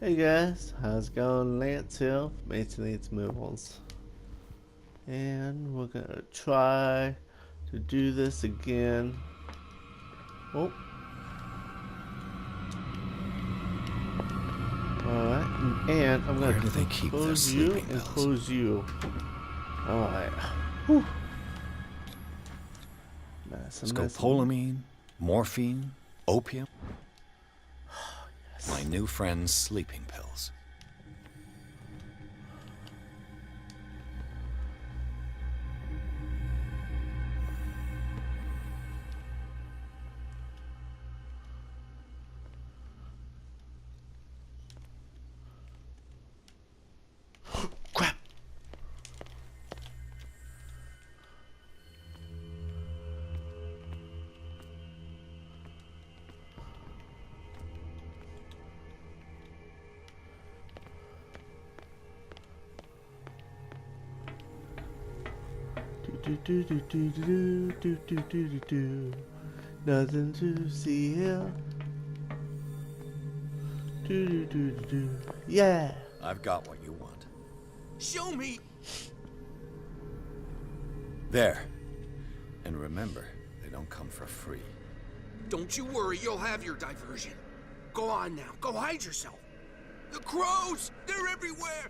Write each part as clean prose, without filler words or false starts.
Hey guys, how's it going? Lance here from H&HMovers. And we're gonna try to do this again. Oh. Alright, and I'm Where gonna do they keep their close you sleeping and pills? close you. Alright. Whew. Scopolamine, morphine, opium. Yes. My new friend's sleeping pills. Crap! Do. Nothing to see here. Do. Yeah! I've got what you want. Show me! There. And remember, they don't come for free. Don't you worry, you'll have your diversion. Go on now, go hide yourself. The crows! They're everywhere!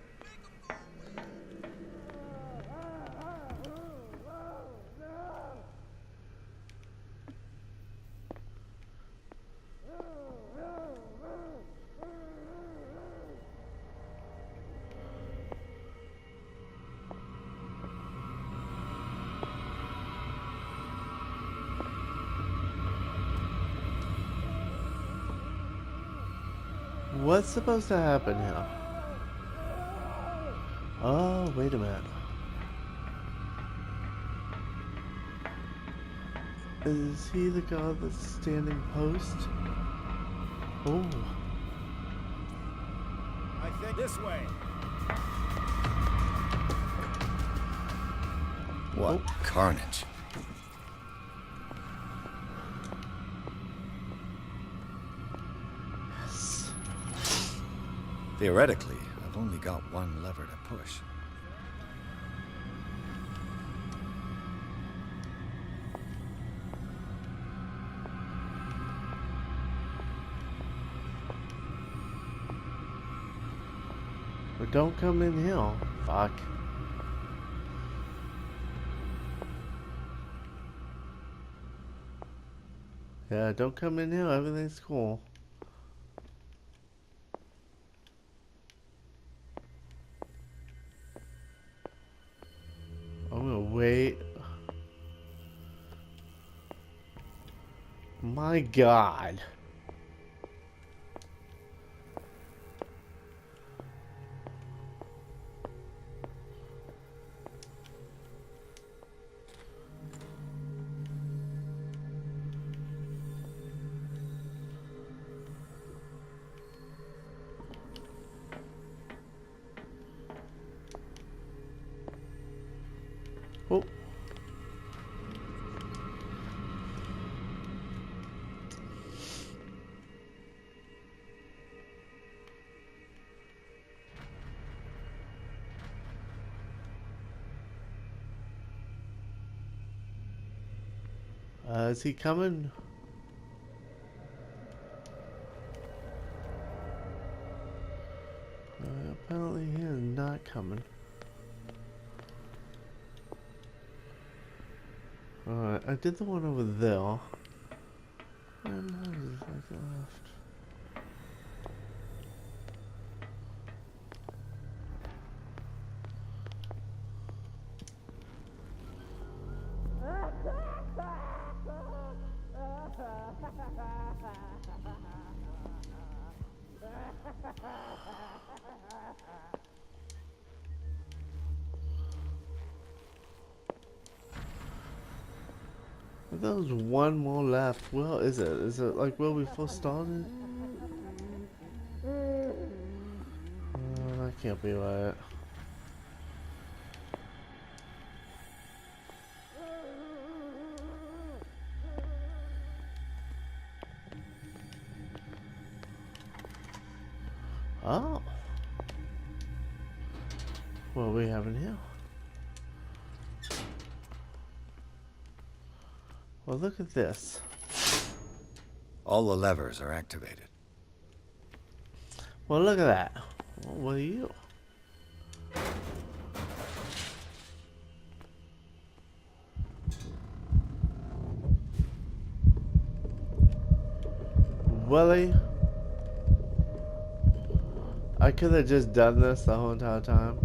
What's supposed to happen here? Oh, wait a minute. Is he the god that's standing post? Oh. I think this way. What carnage. Yes. Theoretically, I've only got one lever to push. But don't come in here. Fuck. Yeah, don't come in here. Everything's cool. I'm gonna wait. My God. Oh. Is he coming? Apparently he is not coming. Alright, I did the one over there. And how is like left? There was one more left. Where is it? Is it like where we first started? That can't be right. Oh. What we have in here? Well, look at this. All the levers are activated. Well, look at that. Well, what are you? Willie? I could have just done this the whole entire time.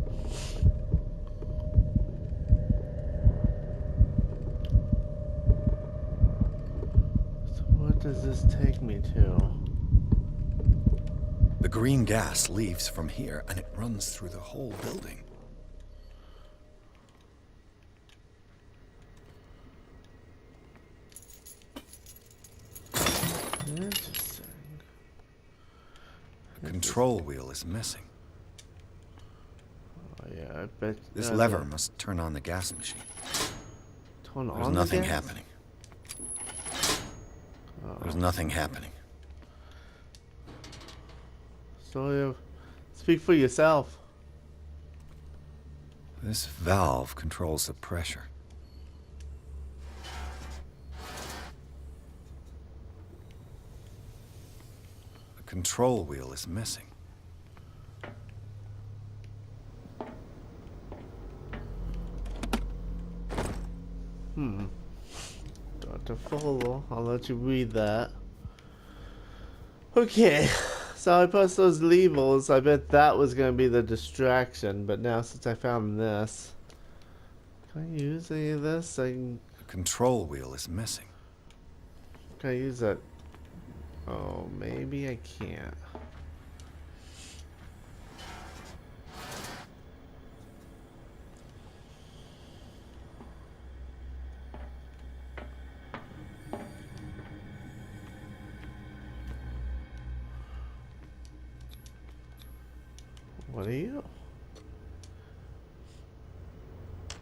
So what does this take me to? The green gas leaves from here and it runs through the whole building. Interesting. The control wheel is missing. Oh yeah, I bet. This lever must turn on the gas machine. Turn There's on nothing the gas? happening. There's nothing happening. So, speak for yourself. This valve controls the pressure. The control wheel is missing. Dr. Fuller, I'll let you read that. Okay, so I pressed those levers. I bet that was going to be the distraction, but now since I found this, can I use any of this? The control wheel is missing. Can I use that? Oh, maybe I can't. What are you?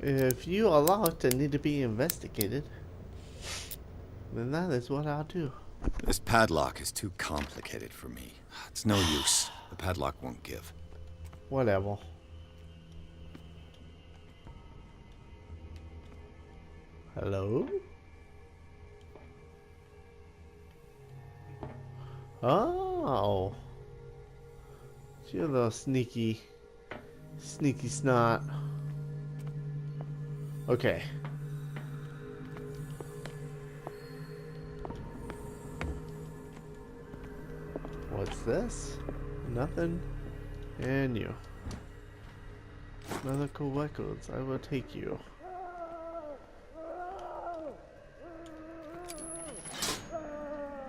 If you are locked and need to be investigated, then that is what I'll do. This padlock is too complicated for me. It's no use. The padlock won't give. Whatever. Hello? Oh. You're a little sneaky snot. Okay. What's this? Nothing. And you. Medical records. I will take you.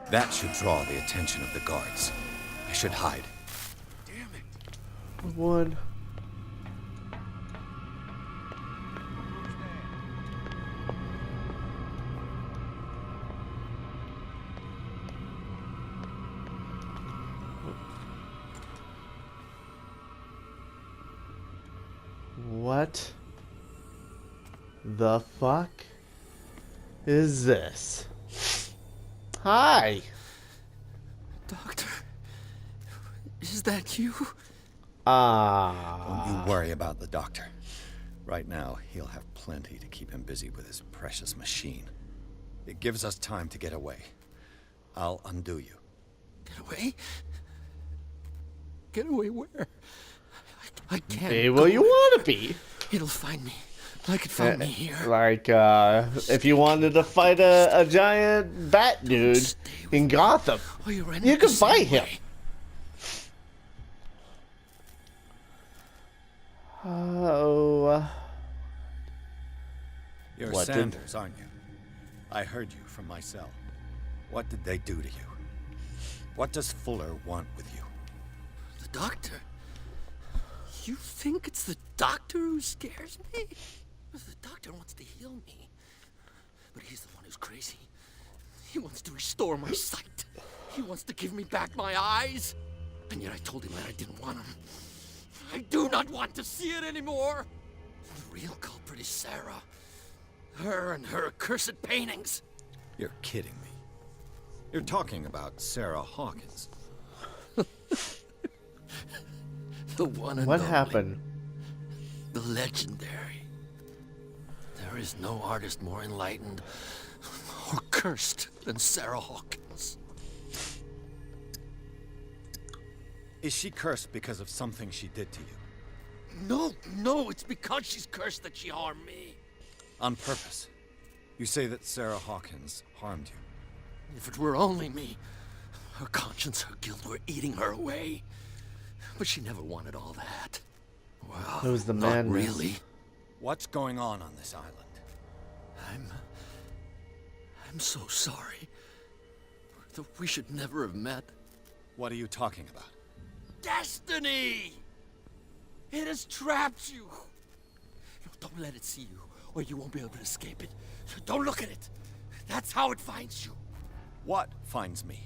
That should draw the attention of the guards. I should hide. Damn it. One. What the fuck is this? Hi. Doctor, is that you? Don't you worry about the doctor. Right now, he'll have plenty to keep him busy with his precious machine. It gives us time to get away. I'll undo you. Get away? Get away where? I can't. Be where you want to be. It'll find me. Like it found me here. Like, if you wanted to fight a giant bat dude in Gotham, you could fight him. Oh. You're What did- Sanders, aren't you? I heard you from my cell. What did they do to you? What does Fuller want with you? The doctor? You think it's the doctor who scares me? The doctor wants to heal me. But he's the one who's crazy. He wants to restore my sight. He wants to give me back my eyes. And yet I told him that I didn't want them. I do not want to see it anymore. The real culprit is Sarah. Her and her accursed paintings. You're kidding me. You're talking about Sarah Hawkins. The one and What only. happened? The legendary. There is no artist more enlightened or cursed than Sarah Hawkins. Is she cursed because of something she did to you? No, it's because she's cursed that she harmed me. On purpose. You say that Sarah Hawkins harmed you. If it were only me, her conscience, her guilt were eating her away. But she never wanted all that. Well, It was the not madness. really. What's going on this island? I'm so sorry. That we should never have met. What are you talking about? Destiny! It has trapped you. No, don't let it see you, or you won't be able to escape it. Don't look at it. That's how it finds you. What finds me?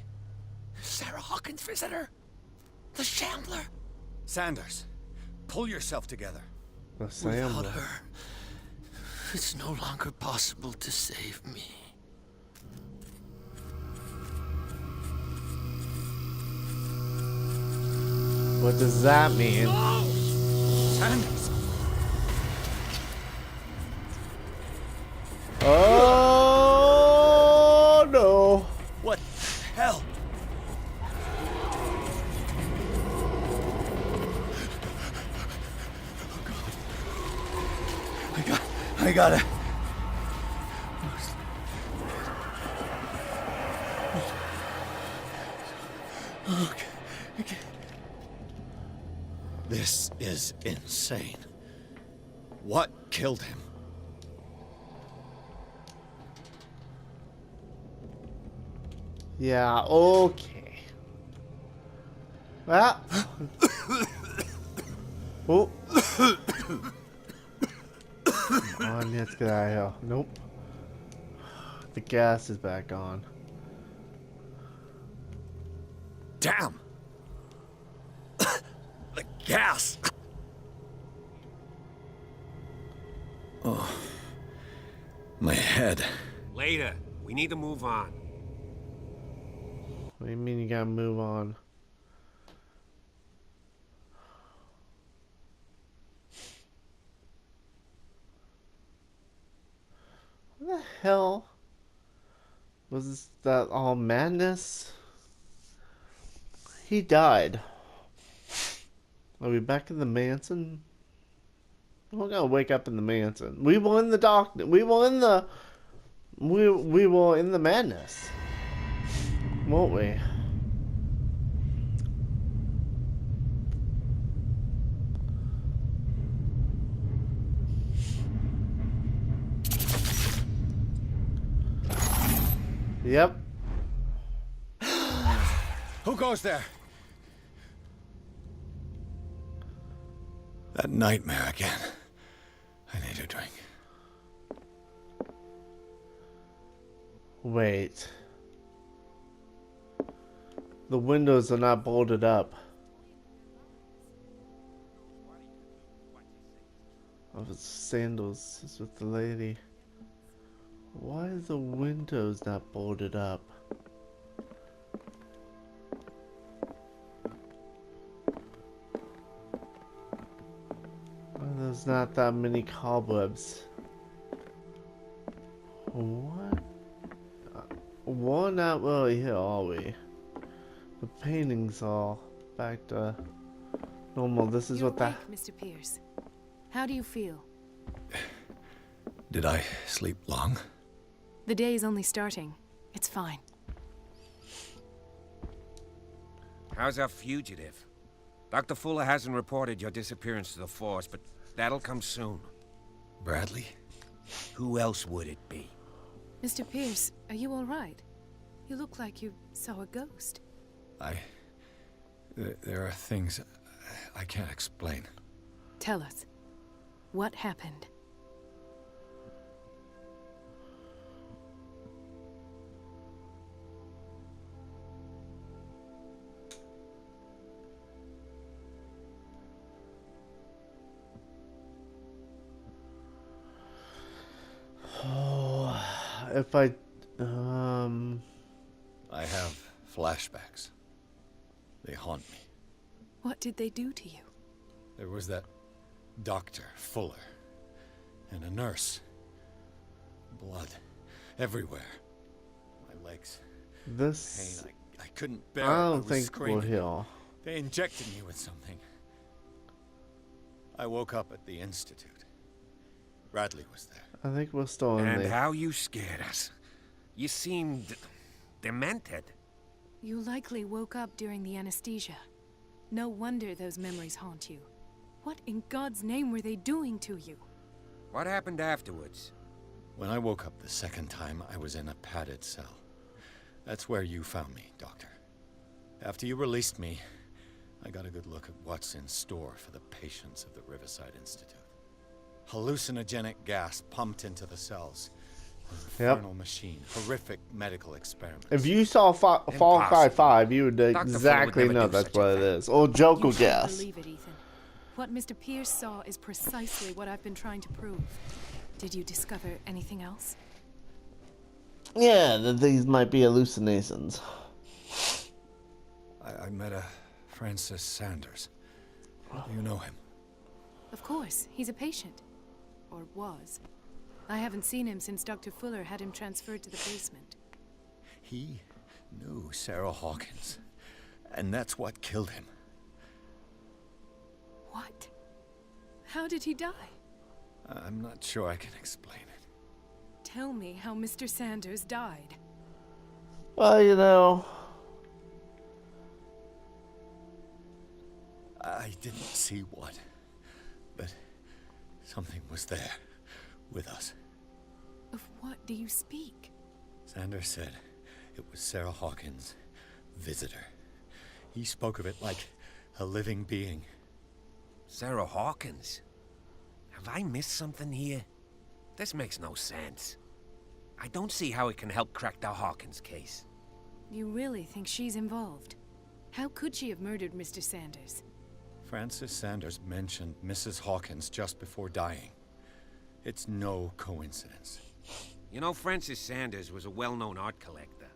Sarah Hawkins' visitor. The Shambler. Sanders, pull yourself together. The Without Sam. her, it's no longer possible to save me. What does that mean? Sanders! Oh no! What the hell? I gotta. Okay. This is insane. What killed him? Yeah, okay. Ah. Oh. Come on, let's get out of here. Nope. The gas is back on. Damn! The gas! Oh. My head. Later. We need to move on. What do you mean you gotta move on? What the hell? Was this that all madness? He died. Are we back in the mansion? We're gonna wake up in the mansion. We won the doctor. We won the. We were in the madness, won't we? Yep. Who goes there? That nightmare again. I need a drink. Wait. The windows are not bolted up. Oh, it's sandals. It's with the lady. Why are the windows not bolted up? Oh, there's not that many cobwebs. What? We're not really here, are we? The paintings are back to normal. This is You're what the... awake, Mr. Pierce. How do you feel? Did I sleep long? The day is only starting. It's fine. How's our fugitive? Dr. Fuller hasn't reported your disappearance to the force, but that'll come soon. Bradley? Who else would it be? Mr. Pierce, are you all right? You look like you saw a ghost. There are things I can't explain. Tell us. What happened? If I... I have flashbacks. They haunt me. What did they do to you? There was that Dr. Fuller and a nurse. Blood everywhere. My legs. This Pain. I couldn't bear it. I don't was think screaming. we'll heal. They injected me with something. I woke up at the Institute. Bradley was there. I think we're still in And the. how you scared us. You seemed demented. You likely woke up during the anesthesia. No wonder those memories haunt you. What in God's name were they doing to you? What happened afterwards? When I woke up the second time, I was in a padded cell. That's where you found me, Doctor. After you released me, I got a good look at what's in store for the patients of the Riverside Institute. Hallucinogenic gas pumped into the cells. An infernal machine. Horrific medical experiments. If you saw Far Cry 5, you would exactly know that's what it is. Or Joker You gas. shouldn't believe it, Ethan. What Mr. Pierce saw is precisely what I've been trying to prove. Did you discover anything else? Yeah, that these might be hallucinations. I met a Francis Sanders. You know him? Of course, he's a patient. Or was. I haven't seen him since Dr. Fuller had him transferred to the basement. He knew Sarah Hawkins. And that's what killed him. What? How did he die? I'm not sure I can explain it. Tell me how Mr. Sanders died. Well, you know. I didn't see what, but something was there with us. Of what do you speak? Sanders said it was Sarah Hawkins' visitor. He spoke of it like a living being. Sarah Hawkins? Have I missed something here? This makes no sense. I don't see how it can help crack the Hawkins case. You really think she's involved? How could she have murdered Mr. Sanders? Francis Sanders mentioned Mrs. Hawkins just before dying. It's no coincidence. You know, Francis Sanders was a well-known art collector.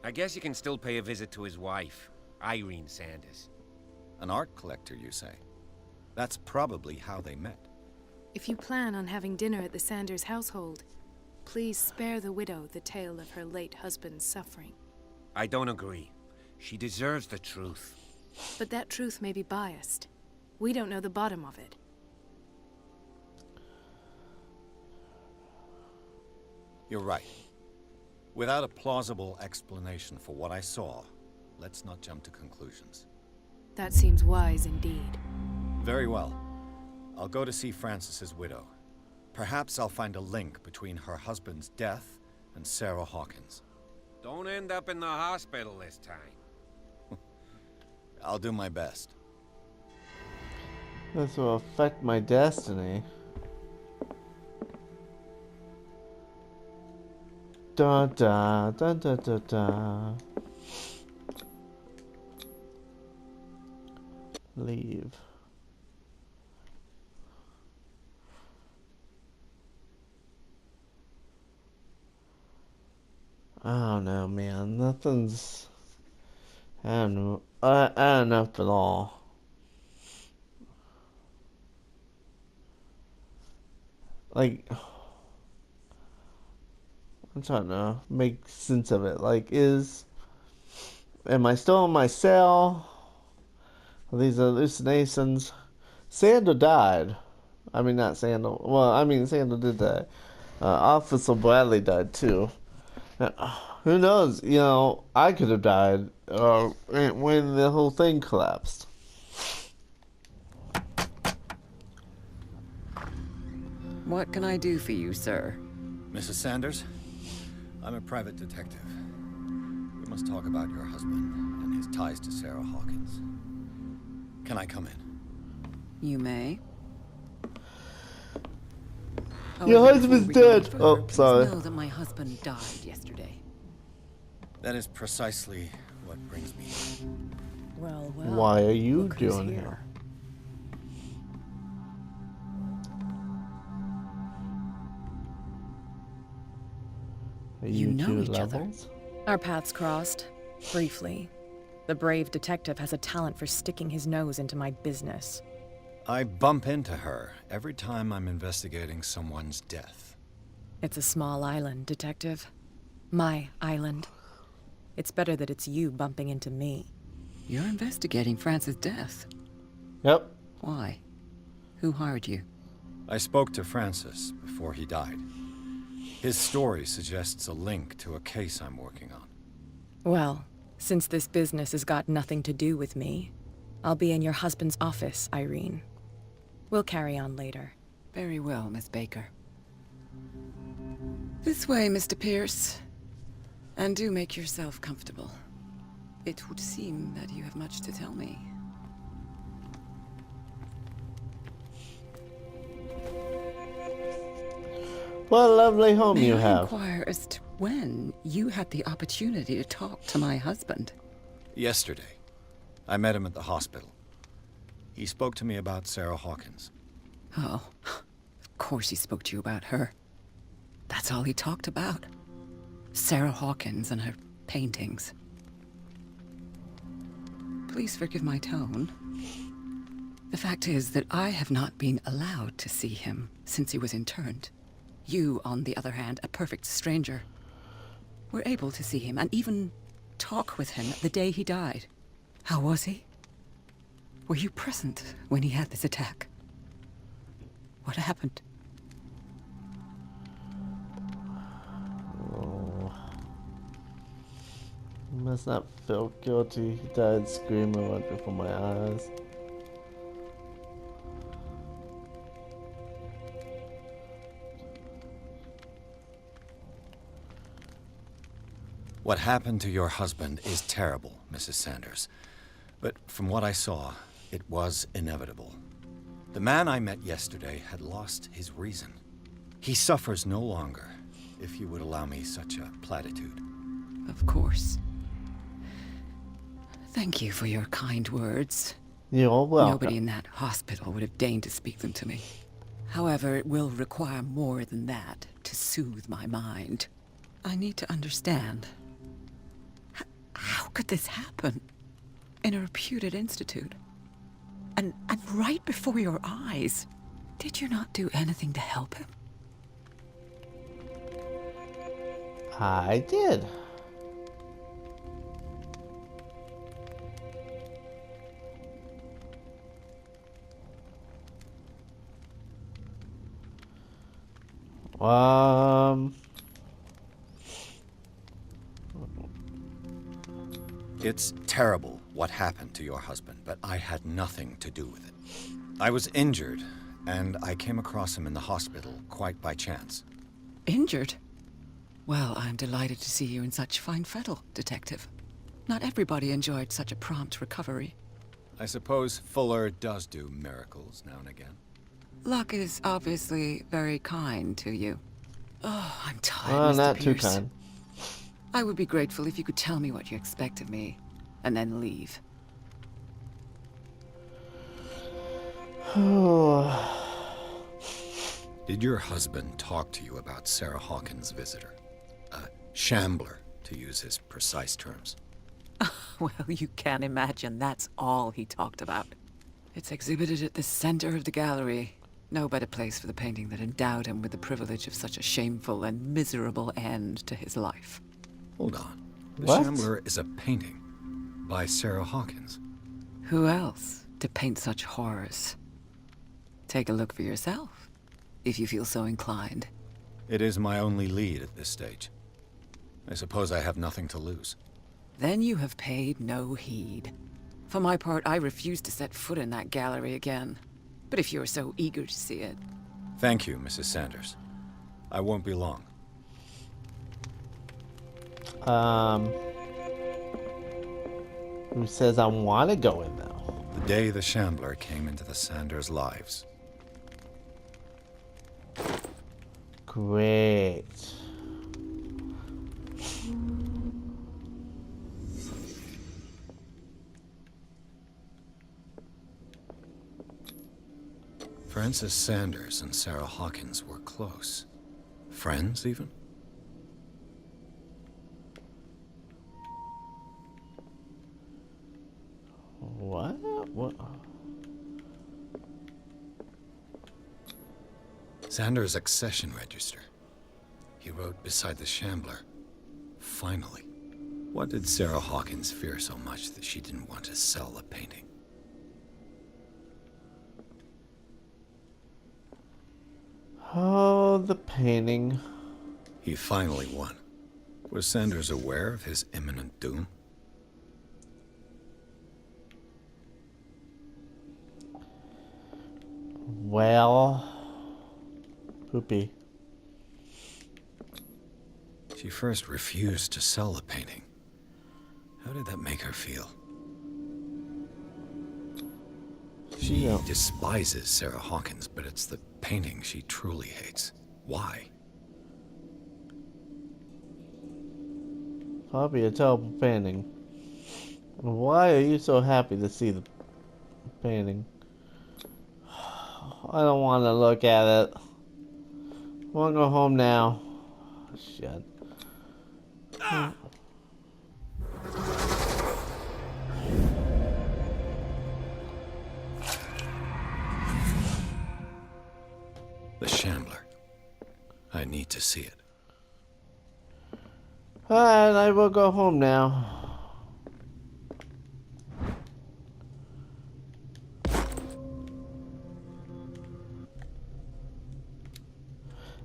I guess you can still pay a visit to his wife, Irene Sanders. An art collector, you say? That's probably how they met. If you plan on having dinner at the Sanders household, please spare the widow the tale of her late husband's suffering. I don't agree. She deserves the truth. But that truth may be biased. We don't know the bottom of it. You're right. Without a plausible explanation for what I saw, let's not jump to conclusions. That seems wise indeed. Very well. I'll go to see Francis's widow. Perhaps I'll find a link between her husband's death and Sarah Hawkins. Don't end up in the hospital this time. I'll do my best. This will affect my destiny. Da da da da da da. Leave. I don't know, man. Nothing's. I don't know. I don't know at all. Like, I'm trying to make sense of it. Like, am I still in my cell? Are these hallucinations? Sandra died. I mean, not Sandra. Well, I mean, Sandra did die. Officer Bradley died too. Who knows? You know, I could have died when the whole thing collapsed. What can I do for you, sir? Mrs. Sanders, I'm a private detective. We must talk about your husband and his ties to Sarah Hawkins. Can I come in? You may. Your However, husband's before we go dead. further, Oh, please sorry. know that my husband died yesterday. That is precisely what brings me here. Well, Why are you look who's doing here? Are You know two each other. levels? Our paths crossed, briefly. The brave detective has a talent for sticking his nose into my business. I bump into her every time I'm investigating someone's death. It's a small island, Detective. My island. It's better that it's you bumping into me. You're investigating Francis' death. Yep. Why? Who hired you? I spoke to Francis before he died. His story suggests a link to a case I'm working on. Well, since this business has got nothing to do with me, I'll be in your husband's office, Irene. We'll carry on later. Very well, Miss Baker. This way, Mr. Pierce. And do make yourself comfortable. It would seem that you have much to tell me. What a lovely home you May I have. inquire as to when you had the opportunity to talk to my husband? Yesterday, I met him at the hospital. He spoke to me about Sarah Hawkins. Oh, of course he spoke to you about her. That's all he talked about. Sarah Hawkins and her paintings. Please forgive my tone. The fact is that I have not been allowed to see him since he was interned. You, on the other hand, a perfect stranger, were able to see him and even talk with him the day he died. How was he? Were you present when he had this attack? What happened? Oh. I must not feel guilty. He died screaming right before my eyes. What happened to your husband is terrible, Mrs. Sanders. But from what I saw, it was inevitable. The man I met yesterday had lost his reason. He suffers no longer, if you would allow me such a platitude. Of course. Thank you for your kind words. You're welcome. Nobody in that hospital would have deigned to speak them to me. However, it will require more than that to soothe my mind. I need to understand. How could this happen? In a reputed institute? And right before your eyes? Did you not do anything to help him? I did. It's terrible what happened to your husband, but I had nothing to do with it. I was injured, and I came across him in the hospital quite by chance. Injured? Well, I'm delighted to see you in such fine fettle, Detective. Not everybody enjoyed such a prompt recovery. I suppose Fuller does do miracles now and again. Luck is obviously very kind to you. Oh, I'm tired, Well, Mr. not too Pierce. kind. I would be grateful if you could tell me what you expect of me, and then leave. Did your husband talk to you about Sarah Hawkins' visitor? A shambler, to use his precise terms. Well, you can imagine that's all he talked about. It's exhibited at the center of the gallery. No better place for the painting that endowed him with the privilege of such a shameful and miserable end to his life. Hold on. The What? Shambler is a painting by Sarah Hawkins. Who else to paint such horrors? Take a look for yourself, if you feel so inclined. It is my only lead at this stage. I suppose I have nothing to lose. Then you have paid no heed. For my part, I refuse to set foot in that gallery again. But if you're so eager to see it... Thank you, Mrs. Sanders. I won't be long. Who says I want to go in though? The day the Shambler came into the Sanders' lives. Great. Francis Sanders and Sarah Hawkins were close. Friends, even? What? What? Xander's accession register. He wrote beside the Shambler, "Finally." What did Sarah Hawkins fear so much that she didn't want to sell the painting? Oh, the painting. He finally won. Was Sanders aware of his imminent doom? Well, poopy. She first refused to sell the painting. How did that make her feel? She Yeah. despises Sarah Hawkins, but it's the painting she truly hates. Why? Probably a terrible painting. Why are you so happy to see the painting? I don't want to look at it. I want to go home now. Shit. The Shambler. I need to see it. Alright, I will go home now.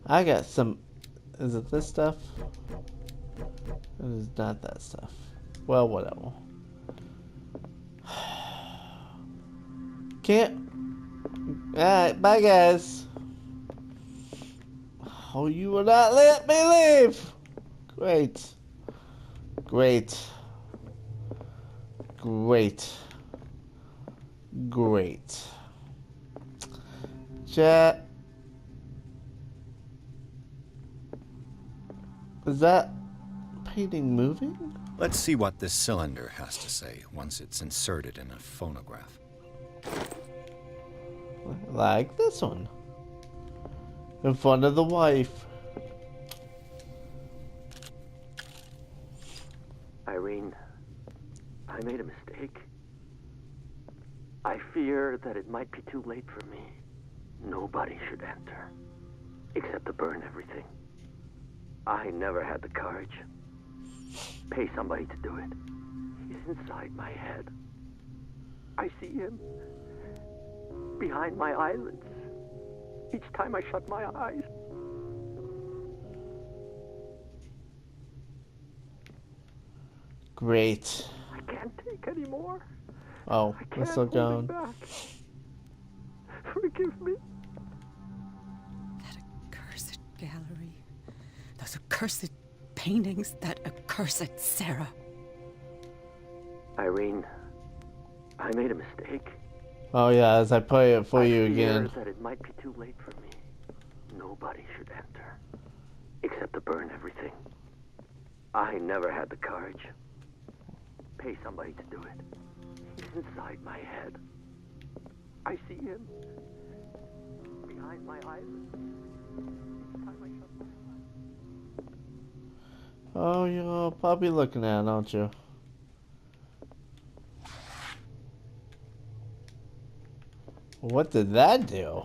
I got some. Is it this stuff? It is not that stuff. Well, whatever. Can't. Alright, bye guys. Oh, you will not let me leave! Great. Great. Great. Great. Chat. Is that painting moving? Let's see what this cylinder has to say once it's inserted in a phonograph. Like this one. In front of the wife. Irene, I made a mistake. I fear that it might be too late for me. Nobody should enter, except to burn everything. I never had the courage. Pay somebody to do it. He's inside my head. I see him behind my eyelids each time I shut my eyes. Great. I can't take any more. Oh, I we're can't still hold going. it back. Forgive me. That accursed gallery. Those accursed paintings. That accursed Sarah. Irene, I made a mistake. Oh yeah, as I play it for you I again. fear that it might be too late for me. Nobody should enter, except to burn everything. I never had the courage. Pay somebody to do it. He's inside my head. I see him behind my eyelids. Each time I shut my eyes. Oh, you're probably looking at it, aren't you? What did that do?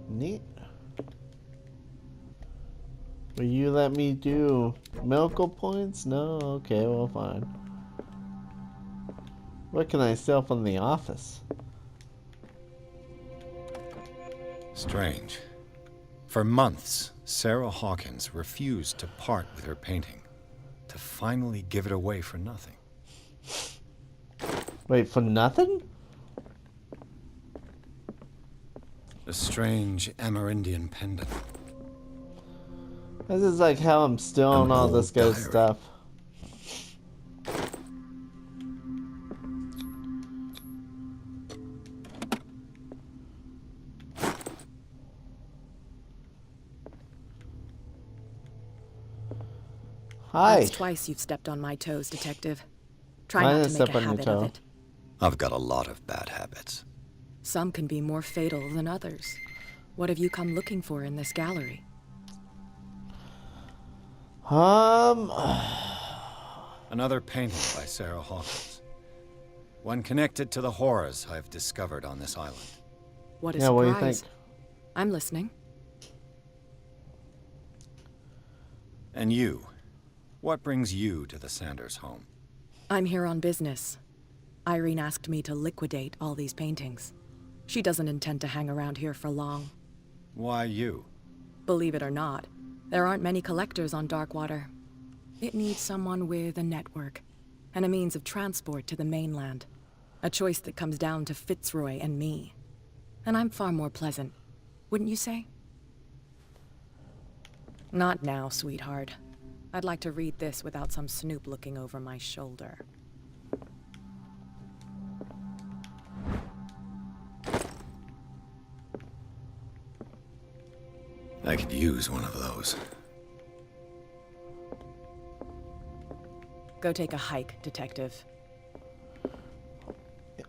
Neat. Will you let me do medical points? No? Okay, well, fine. What can I sell from the office? Strange. For months, Sarah Hawkins refused to part with her painting, to finally give it away for nothing. Wait, for nothing? A strange Amerindian pendant. This is like how I'm stealing An all old this guy's diary. stuff. Hi. That's twice you've stepped on my toes, Detective. Try Mine not is to make step a on your habit toe. of it. I've got a lot of bad habits. Some can be more fatal than others. What have you come looking for in this gallery? Another painting by Sarah Hawkins. One connected to the horrors I've discovered on this island. What a Yeah, what do you surprise. think? I'm listening. And you? What brings you to the Sanders home? I'm here on business. Irene asked me to liquidate all these paintings. She doesn't intend to hang around here for long. Why you? Believe it or not, there aren't many collectors on Darkwater. It needs someone with a network and a means of transport to the mainland. A choice that comes down to Fitzroy and me. And I'm far more pleasant, wouldn't you say? Not now, sweetheart. I'd like to read this without some snoop looking over my shoulder. I could use one of those. Go take a hike, detective.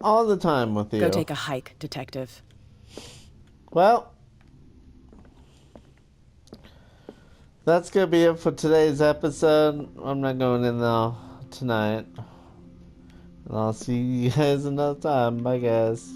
All the time with you. Go take a hike, detective. Well, that's gonna be it for today's episode. I'm not going in though tonight. And I'll see you guys another time. Bye, guys.